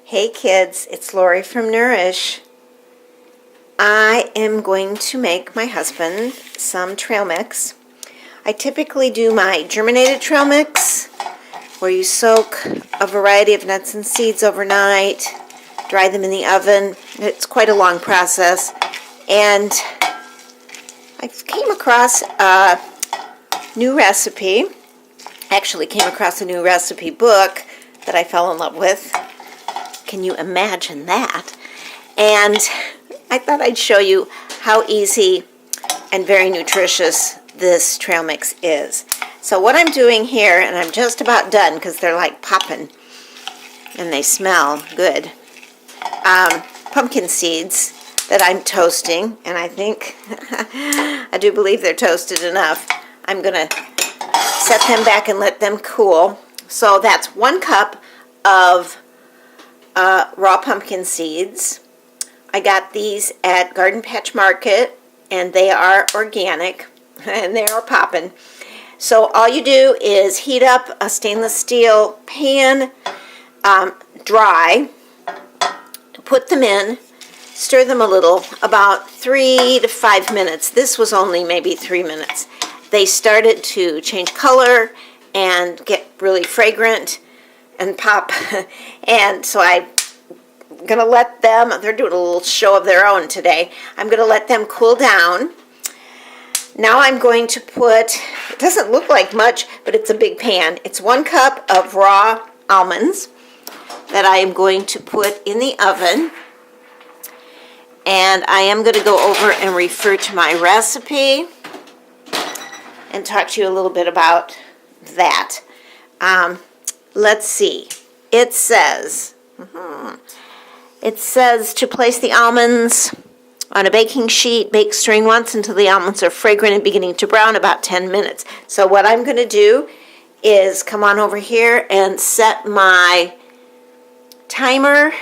Hey kids, it's Lori from Nourish. I am going to make my husband some trail mix. I typically do my germinated trail mix, where you soak a variety of nuts and seeds overnight, dry them in the oven. It's quite a long process. And I came across a new recipe. Actually came across a new recipe book that I fell in love with. Can you imagine that? And I thought I'd show you how easy and very nutritious this trail mix is. So what I'm doing here, and I'm just about done because they're like popping and they smell good. Pumpkin seeds that I'm toasting, and I think, I do believe they're toasted enough. I'm going to set them back and let them cool. So that's 1 cup of raw pumpkin seeds. I got these at Garden Patch Market, and they are organic, and they are popping. So all you do is heat up a stainless steel pan, dry, put them in, stir them a little, about 3 to 5 minutes. This was only maybe 3 minutes. They started to change color and get really fragrant and pop. And so I'm going to let them, they're doing a little show of their own today. I'm going to let them cool down. Now I'm going to put, it doesn't look like much, but it's a big pan. It's 1 cup of raw almonds that I am going to put in the oven. And I am going to go over and refer to my recipe and talk to you a little bit about that. Let's see. It says to place the almonds on a baking sheet, bake stirring once until the almonds are fragrant and beginning to brown, about 10 minutes. So what I'm going to do is come on over here and set my timer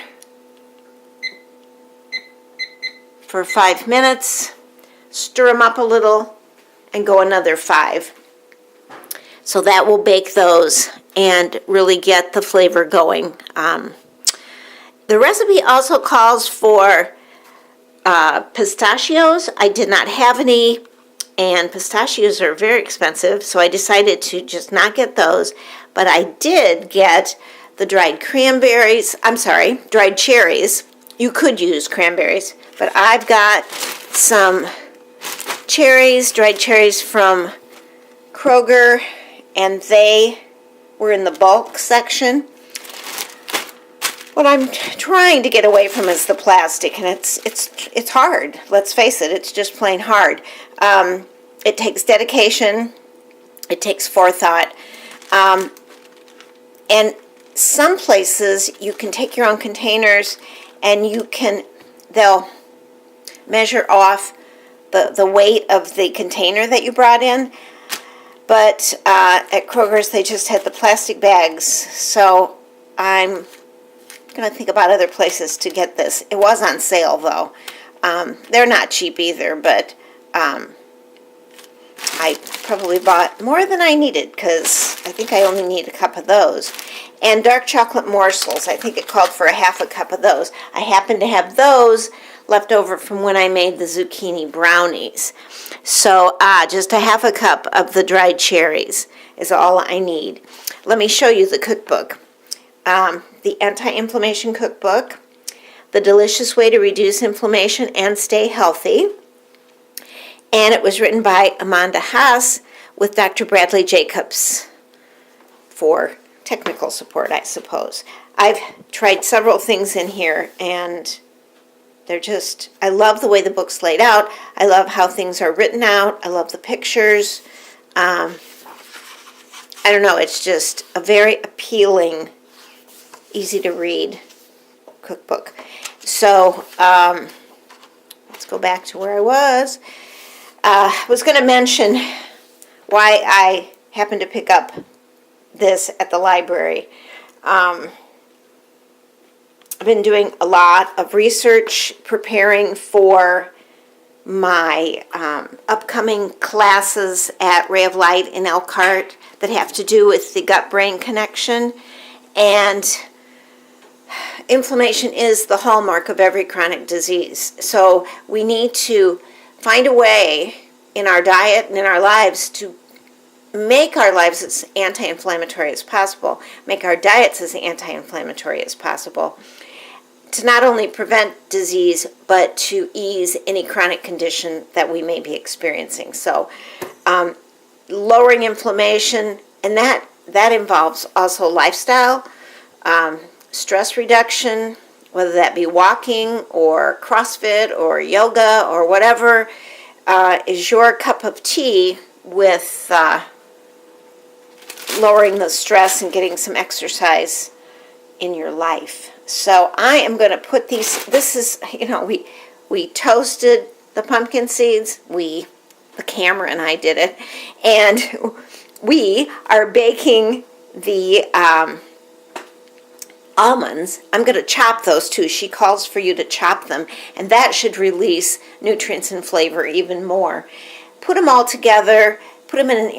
for 5 minutes, stir them up a little, and go another 5. So that will bake those and really get the flavor going. The recipe also calls for pistachios. I did not have any, and pistachios are very expensive, so I decided to just not get those. But I did get the dried cherries. You could use cranberries, but I've got some dried cherries from Kroger, and they were in the bulk section. What I'm trying to get away from is the plastic, and it's hard. Let's face it, it's just plain hard. It takes dedication. It takes forethought. And some places you can take your own containers, and they'll measure off the weight of the container that you brought in. But at Kroger's, they just had the plastic bags. So I'm going to think about other places to get this. It was on sale, though. They're not cheap either, but I probably bought more than I needed because I think I only need a cup of those. And dark chocolate morsels, I think it called for a half a cup of those. I happen to have those left over from when I made the zucchini brownies. So just a half a cup of the dried cherries is all I need. Let me show you the cookbook. The Anti-Inflammation Cookbook, The Delicious Way to Reduce Inflammation and Stay Healthy. And it was written by Amanda Haas with Dr. Bradley Jacobs for technical support, I suppose. I've tried several things in here, and I love the way the book's laid out. I love how things are written out. I love the pictures. I don't know, it's just a very appealing, easy to read cookbook. So let's go back to where I was. I was going to mention why I happened to pick up this at the library. I've been doing a lot of research preparing for my upcoming classes at Ray of Light in Elkhart that have to do with the gut-brain connection. And inflammation is the hallmark of every chronic disease. So we need to find a way in our diet and in our lives to make our lives as anti-inflammatory as possible, make our diets as anti-inflammatory as possible, to not only prevent disease, but to ease any chronic condition that we may be experiencing. So lowering inflammation, and that involves also lifestyle, stress reduction, whether that be walking or CrossFit or yoga or whatever is your cup of tea with lowering the stress and getting some exercise in your life. So I am going to put these, this is, we toasted the pumpkin seeds, the camera and I did it, and we are baking the almonds. I'm going to chop those too. She calls for you to chop them, and that should release nutrients and flavor even more. Put them all together, put them in an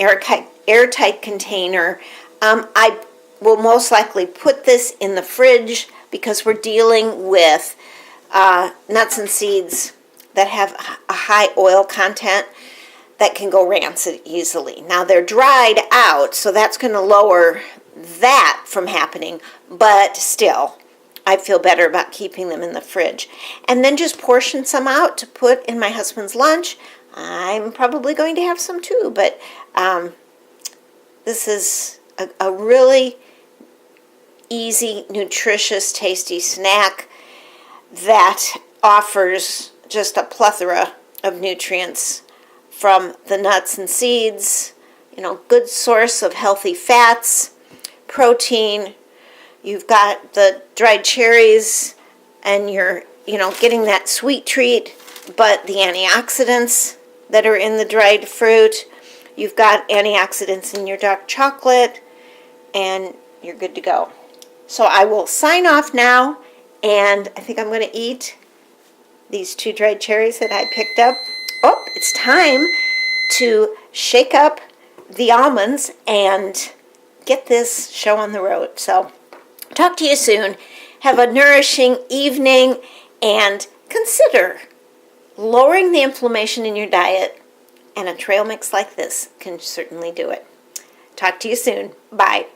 airtight container. I will most likely put this in the fridge because we're dealing with nuts and seeds that have a high oil content that can go rancid easily. Now they're dried out, so that's going to lower that from happening, but still, I feel better about keeping them in the fridge. And then just portion some out to put in my husband's lunch. I'm probably going to have some too, but this is a really easy, nutritious, tasty snack that offers just a plethora of nutrients from the nuts and seeds, good source of healthy fats, protein. You've got the dried cherries, and you're, getting that sweet treat, but the antioxidants that are in the dried fruit. You've got antioxidants in your dark chocolate, and you're good to go. So I will sign off now, and I think I'm going to eat these 2 dried cherries that I picked up. Oh, it's time to shake up the almonds and get this show on the road. So talk to you soon. Have a nourishing evening, and consider lowering the inflammation in your diet, and a trail mix like this can certainly do it. Talk to you soon. Bye.